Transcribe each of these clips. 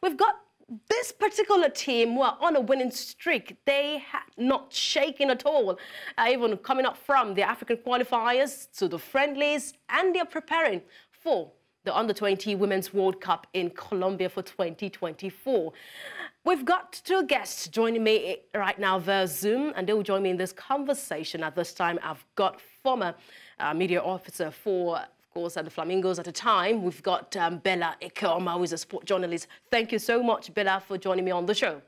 we've got this particular team who are on a winning streak. They had not shaken at all, even coming up from the African qualifiers to the friendlies, and they're preparing for the Under-20 Women's World Cup in Colombia for 2024. We've got two guests joining me right now via Zoom, and they will join me in this conversation. At this time, I've got former media officer for, of course, at the Flamingos at the time. We've got Bella Ekeoma, who is a sport journalist. Thank you so much, Bella, for joining me on the show.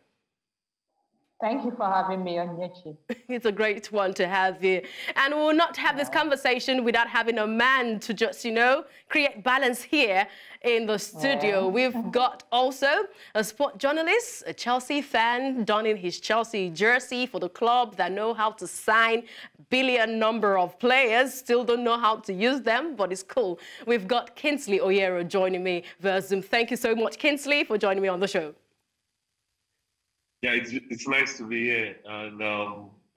Thank you for having me on Yechi. It's a great one to have you. And we will not have this conversation without having a man to just, create balance here in the studio. We've got also a sport journalist, a Chelsea fan, donning his Chelsea jersey for the club that know how to sign billion number of players, still don't know how to use them, but it's cool. We've got Kingsley Oyero joining me via Zoom. Thank you so much, Kingsley, for joining me on the show. Yeah, it's nice to be here, and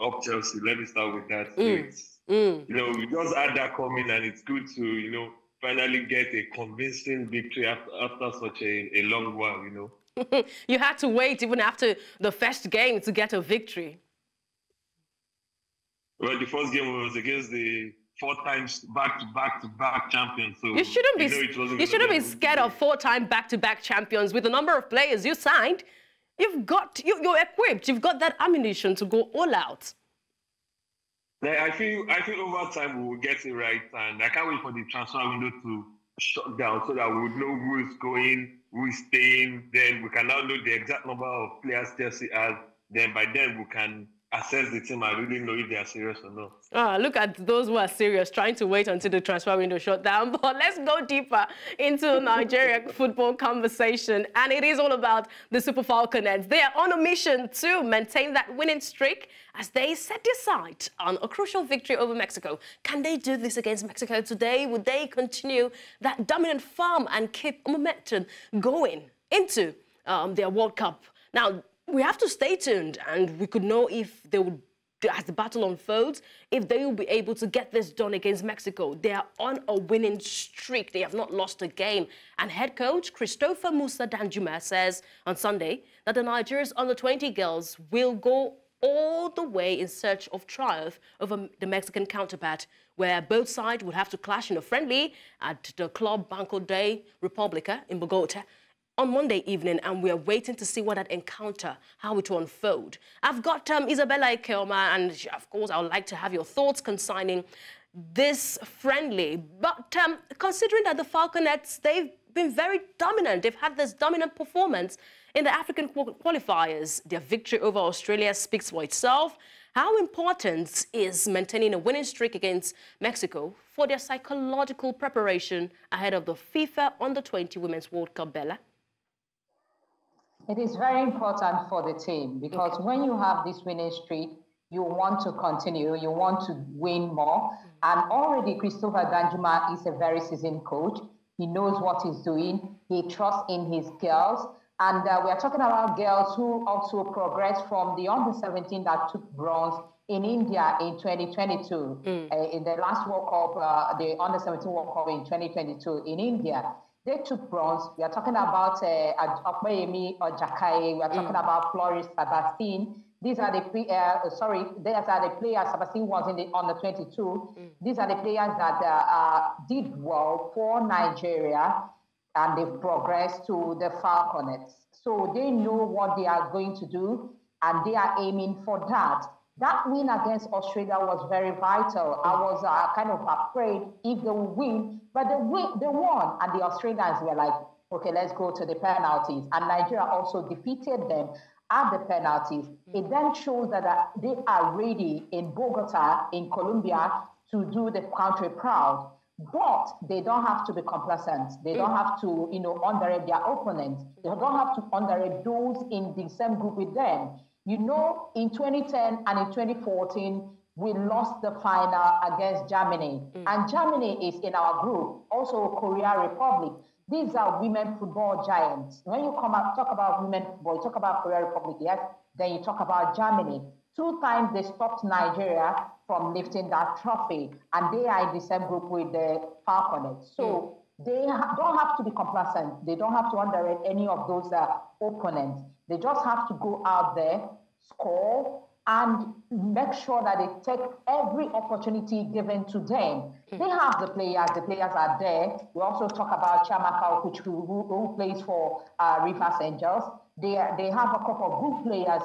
up Chelsea. Let me start with that. We just had that coming, and it's good to finally get a convincing victory after such a long while. You had to wait even after the first game to get a victory. Well, the first game was against the 4 times back-to-back champions. So you shouldn't be scared of 4-time back-to-back champions with the number of players you signed. You're equipped. You've got that ammunition to go all out. Yeah, I feel over time we will get it right, and I can't wait for the transfer window to shut down so that we would know who is going, who is staying. Then we can now know the exact number of players Chelsea has. Then by then we can assess the team and really know if they are serious or not. Look at those who are serious, trying to wait until the transfer window shut down. But let's go deeper into Nigerian football conversation. And it is all about the Super Falconets. They are on a mission to maintain that winning streak as they set their sight on a crucial victory over Mexico. Can they do this against Mexico today? Would they continue that dominant form and keep momentum going into their World Cup? Now, we have to stay tuned, and we could know if they would, as the battle unfolds, if they will be able to get this done against Mexico. They are on a winning streak. They have not lost a game. And head coach Christopher Musa Danjuma says on Sunday that the Nigeria's under-20 girls will go all the way in search of triumph over the Mexican counterpart, where both sides would have to clash in a friendly at the Club Banco de República in Bogota on Monday evening, and we are waiting to see what that encounter, how it will unfold. I've got Isabella Ekeoma, and of course, I would like to have your thoughts concerning this friendly. But considering that the Falconets, they've been very dominant, they've had this dominant performance in the African qualifiers. Their victory over Australia speaks for itself. How important is maintaining a winning streak against Mexico for their psychological preparation ahead of the FIFA Under-20 Women's World Cup, Bella? It is very important for the team because when you have this winning streak, you want to continue, you want to win more. And already Christopher Danjuma is a very seasoned coach. He knows what he's doing. He trusts in his girls. And we are talking about girls who also progressed from the under-17 that took bronze in India in 2022. In the last World Cup, the under-17 World Cup in 2022 in India. They took bronze. We are talking about Okpeyemi or Jakaye. We are talking about Floris Sebastian. These are the these are the players. Sebastian was in the under-22. These are the players that did well for Nigeria, and they've progressed to the Falconets. So they know what they are going to do, and they are aiming for that. That win against Australia was very vital. I was kind of afraid if they would win, but they won. And the Australians were like, okay, let's go to the penalties. And Nigeria also defeated them at the penalties. It then shows that they are ready in Bogota, in Colombia, to do the country proud. But they don't have to be complacent. They don't have to, underrate their opponents. They don't have to underrate those in the same group with them. In 2010 and in 2014, we lost the final against Germany. And Germany is in our group, also Korea Republic. These are women football giants. When you talk about women football, you talk about Korea Republic, yes, then you talk about Germany. 2 times they stopped Nigeria from lifting that trophy, and they are in the same group with the Falconets. So don't have to be complacent. They don't have to underrate any of those opponents. They just have to go out there, score, and make sure that they take every opportunity given to them. They have the players are there. We also talk about Chiamaka Okuchukwu, who plays for Rivers Angels. They have a couple of good players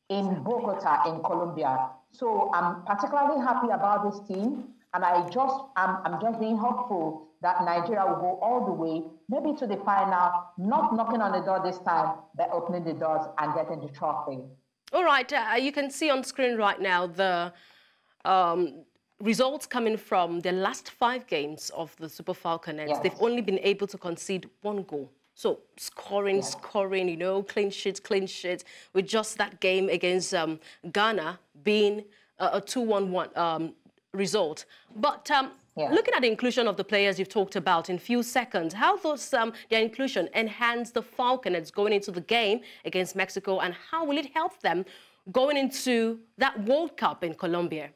in Bogota, in Colombia. So I'm particularly happy about this team, and I'm just being hopeful that Nigeria will go all the way, maybe to the final, not knocking on the door this time, but opening the doors and getting the trophy. All right, you can see on screen right now the results coming from the last 5 games of the Super Falconets. Yes. They've only been able to concede 1 goal. So scoring, you know, clean sheets, with just that game against Ghana being a 2-1 result. But looking at the inclusion of the players you've talked about in few seconds, how does their inclusion enhance the Falconets going into the game against Mexico, and how will it help them going into that World Cup in Colombia?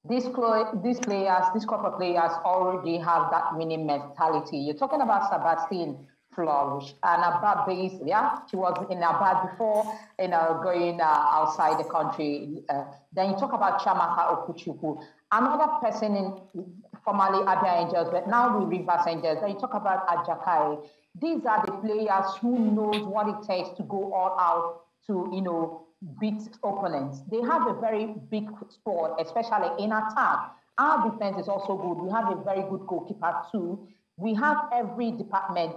These couple of players already have that winning mentality. You're talking about Sebastian Flourish and Abba Base, she was in Abba before, going outside the country. Then you talk about Chiamaka Okuchukwu, another person in formerly Abia Angels, but now we Rivers Angels. Then you talk about Ajakai. These are the players who knows what it takes to go all out to, beat opponents. They have a very big squad, especially in attack. Our defense is also good. We have a very good goalkeeper too. We have every department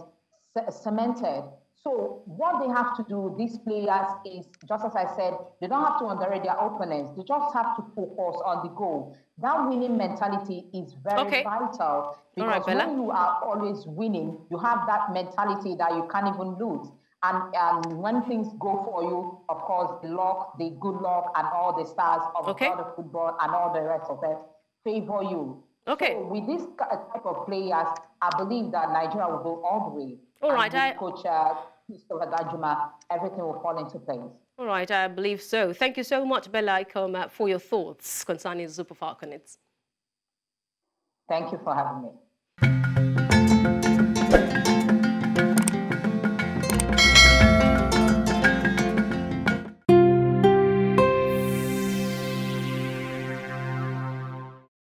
cemented. So what they have to do, these players, is, just as I said, they don't have to underrate their opponents. They just have to focus on the goal. That winning mentality is very vital, because when you are always winning, you have that mentality that you can't even lose. And when things go for you, of course, the luck, the good luck, and all the stars of the football and all the rest of it favor you. So with this type of players, I believe that Nigeria will go all the way. All right, Coach Christopher Danjuma, everything will fall into place. All right, I believe so. Thank you so much, Bella Ekeoma, for your thoughts concerning the Super Falconets. Thank you for having me.